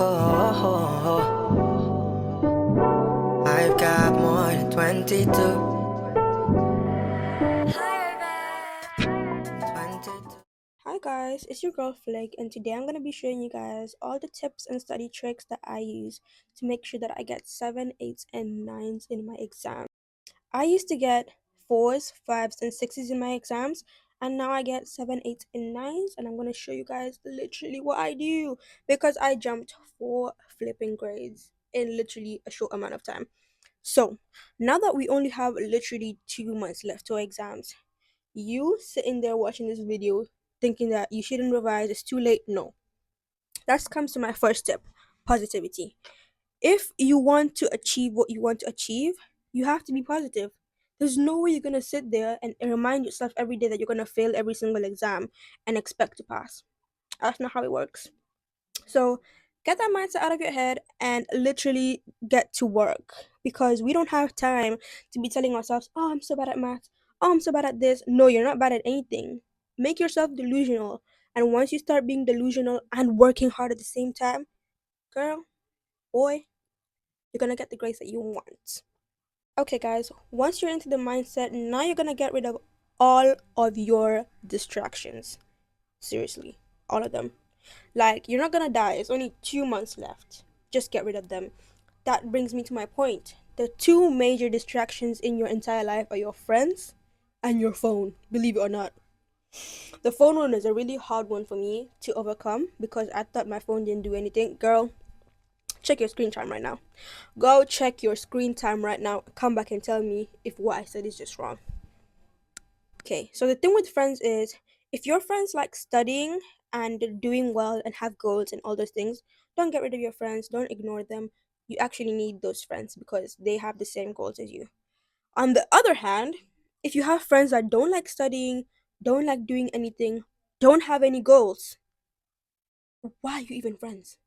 I've got more than 22. 22. Hi guys, it's your girl Flick, and today I'm gonna be showing you guys all the tips and study tricks that I use to make sure that I get 7, 8s, and 9s in my exam. I used to get 4s, 5s, and 6s in my exams, and now I get 7, 8s, and 9s, and I'm gonna show you guys literally what I do because I jumped 4 flipping grades in literally a short amount of time. So, now that we only have literally 2 months left to our exams, you sitting there watching this video thinking that you shouldn't revise, it's too late. No. That comes to my first tip, positivity. If you want to achieve what you want to achieve, you have to be positive. There's no way you're going to sit there and remind yourself every day that you're going to fail every single exam and expect to pass. That's not how it works. So get that mindset out of your head and literally get to work because we don't have time to be telling ourselves, oh, I'm so bad at math. Oh, I'm so bad at this. No, you're not bad at anything. Make yourself delusional. And once you start being delusional and working hard at the same time, girl, boy, you're gonna get the grades that you want. Okay, guys, once you're into the mindset, now you're gonna get rid of all of your distractions. Seriously, all of them. Like, you're not gonna die. It's only 2 months left. Just get rid of them. That brings me to my point. The two major distractions in your entire life are your friends and your phone, believe it or not. The phone one is a really hard one for me to overcome because I thought my phone didn't do anything. Girl, check your screen time right now. Go check your screen time right now. Come back and tell me if what I said is just wrong. Okay, so the thing with friends is if your friends like studying and doing well and have goals and all those things, don't get rid of your friends, don't ignore them. You actually need those friends because they have the same goals as you. On the other hand, if you have friends that don't like studying, don't like doing anything, don't have any goals, why are you even friends?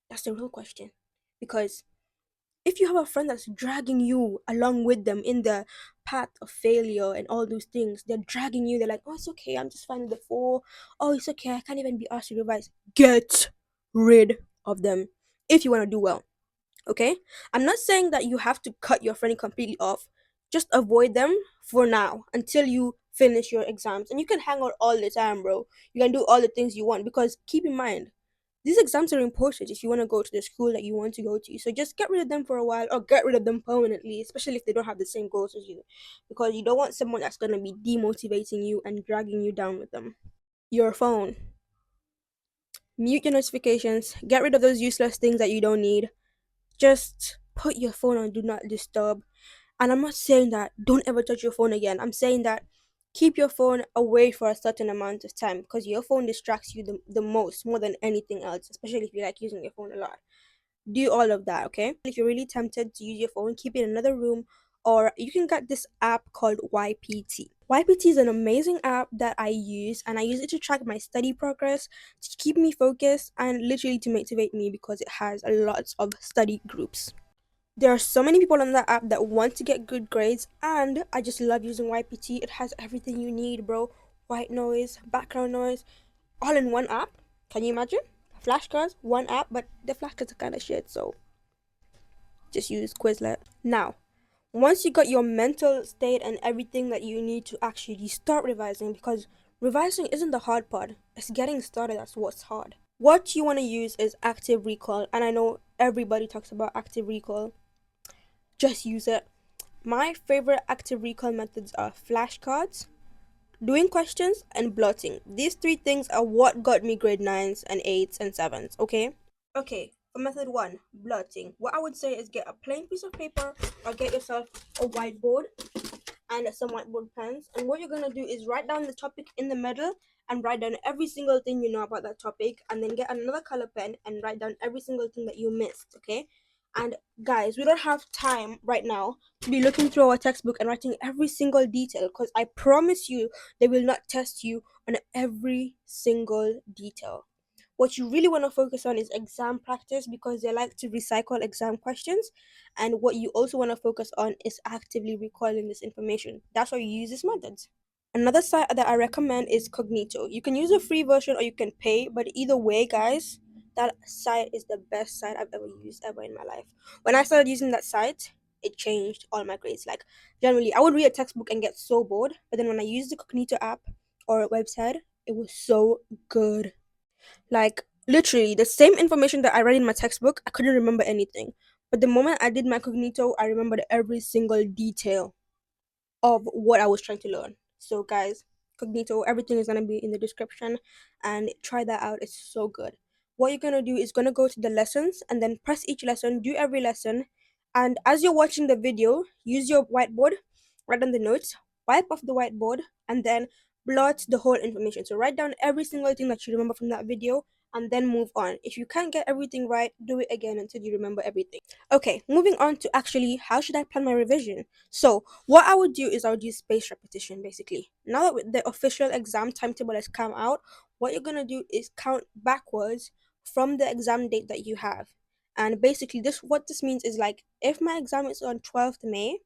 That's the real question. Because if you have a friend that's dragging you along with them in the path of failure and all those things, they're dragging you, they're like, oh, it's okay, I'm just fine with the four. Oh, it's okay, I can't even be asked to revise. Get rid of them if you want to do well. Okay? I'm not saying that you have to cut your friend completely off. Just avoid them for now until you finish your exams. And you can hang out all the time, bro. You can do all the things you want because keep in mind, these exams are important if you want to go to the school that you want to go to. So just get rid of them for a while or get rid of them permanently, especially if they don't have the same goals as you. Because you don't want someone that's going to be demotivating you and dragging you down with them. Your phone. Mute your notifications. Get rid of those useless things that you don't need. Just put your phone on do not disturb. And I'm not saying that don't ever touch your phone again. I'm saying that keep your phone away for a certain amount of time because your phone distracts you the most, more than anything else, especially if you like using your phone a lot. Do all of that, okay? If you're really tempted to use your phone, keep it in another room, or you can get this app called YPT. YPT is an amazing app that I use, and I use it to track my study progress, to keep me focused, and literally to motivate me because it has a lot of study groups. There are so many people on that app that want to get good grades, and I just love using YPT. It has everything you need, bro. White noise, background noise, all in one app. Can you imagine? Flashcards, one app, but the flashcards are kind of shit, so just use Quizlet. Now, once you got your mental state and everything that you need to actually start revising, because revising isn't the hard part, it's getting started that's what's hard. What you want to use is active recall, and I know everybody talks about active recall. Just use it. My favorite active recall methods are flashcards, doing questions, and blotting. These three things are what got me grade 9s and 8s and 7s, okay? Okay, for method 1, blotting. What I would say is get a plain piece of paper or get yourself a whiteboard and some whiteboard pens. And what you're gonna do is write down the topic in the middle and write down every single thing you know about that topic, and then get another color pen and write down every single thing that you missed, okay? And guys, we don't have time right now to be looking through our textbook and writing every single detail because I promise you they will not test you on every single detail. What you really want to focus on is exam practice because they like to recycle exam questions. And what you also want to focus on is actively recalling this information. That's why you use these methods. Another site that I recommend is Cognito. You can use a free version or you can pay, but either way, guys, That site is the best site I've ever used ever in my life. When I started using that site, it changed all my grades. Like, generally, I would read a textbook and get so bored, but then when I used the Cognito app or website, it was so good. Like, literally, the same information that I read in my textbook, I couldn't remember anything. But the moment I did my Cognito, I remembered every single detail of what I was trying to learn. So, guys, Cognito, everything is gonna be in the description, and try that out. It's so good. What you're gonna do is gonna go to the lessons and then press each lesson, do every lesson, and as you're watching the video, use your whiteboard, write down the notes, wipe off the whiteboard, and then blot the whole information. So write down every single thing that you remember from that video and then move on. If you can't get everything right, do it again until you remember everything. Okay, moving on to actually how should I plan my revision? So what I would do is I would use spaced repetition basically. Now that the official exam timetable has come out, what you're gonna do is count backwards from the exam date that you have. And basically this means is like if my exam is on 12th May,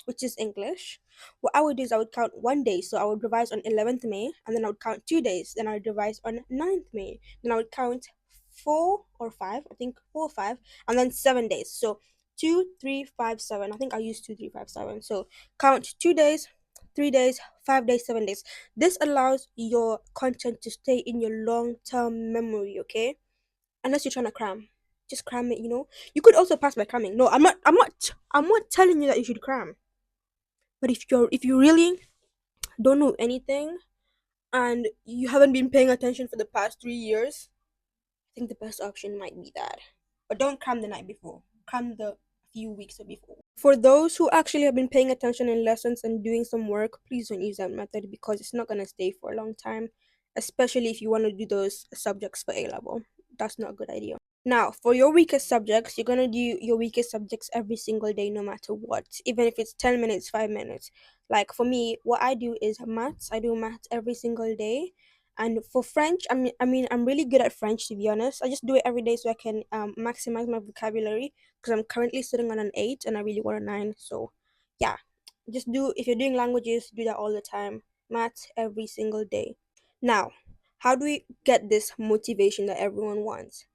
which is English, what I would do is I would count 1 day. So I would revise on 11th May, and then I would count 2 days. Then I would revise on 9th May. Then I would count 4 or 5, I think 4 or 5, and then 7 days. So 2, 3, 5, 7. I think I used 2, 3, 5, 7. So count 2 days, 3 days, 5 days, 7 days. This allows your content to stay in your long-term memory, okay? Unless you're trying to cram. Just cram it, you know. You could also pass by cramming. No, I'm not telling you that you should cram. But if you really don't know anything and you haven't been paying attention for the past 3 years, I think the best option might be that. But don't cram the night before. Cram the few weeks before. For those who actually have been paying attention in lessons and doing some work, please don't use that method because it's not gonna stay for a long time, especially if you want to do those subjects for A level. That's not a good idea. Now, for your weakest subjects, you're gonna do your weakest subjects every single day, no matter what, even if it's 10 minutes, 5 minutes. Like for me, what I do is maths. I do maths every single day. And for French, I mean, I'm really good at French, to be honest. I just do it every day so I can maximize my vocabulary because I'm currently sitting on an 8 and I really want a 9. So, yeah, just do, if you're doing languages, do that all the time. Maths every single day. Now, how do we get this motivation that everyone wants?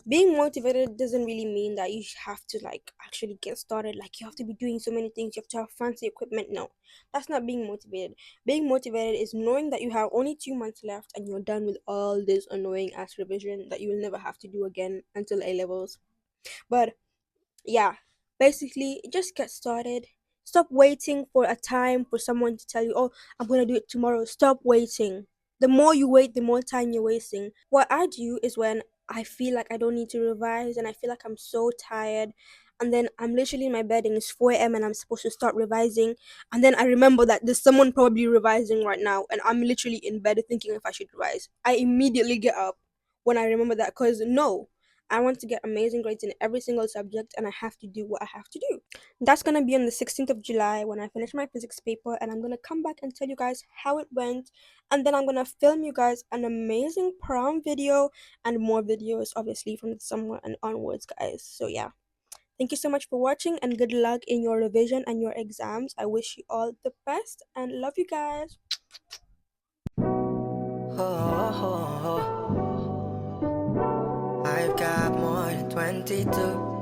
Being motivated doesn't really mean that you have to like actually get started, like you have to be doing so many things, you have to have fancy equipment. No, that's not being motivated. Being motivated is knowing that you have only 2 months left and you're done with all this annoying ass revision that you will never have to do again until A levels. But yeah, basically just get started. Stop waiting for a time for someone to tell you, oh, I'm gonna do it tomorrow. Stop waiting. The more you wait, the more time you're wasting. What I do is when I feel like I don't need to revise and I feel like I'm so tired, and then I'm literally in my bed and it's 4 a.m. and I'm supposed to start revising, and then I remember that there's someone probably revising right now and I'm literally in bed thinking if I should revise. I immediately get up when I remember that, because no, I want to get amazing grades in every single subject and I have to do what I have to do. That's gonna be on the 16th of July when I finish my physics paper, and I'm gonna come back and tell you guys how it went, and then I'm gonna film you guys an amazing prom video and more videos obviously from the summer and onwards, guys. So yeah. Thank you so much for watching and good luck in your revision and your exams. I wish you all the best and love you guys. I've got more than 22.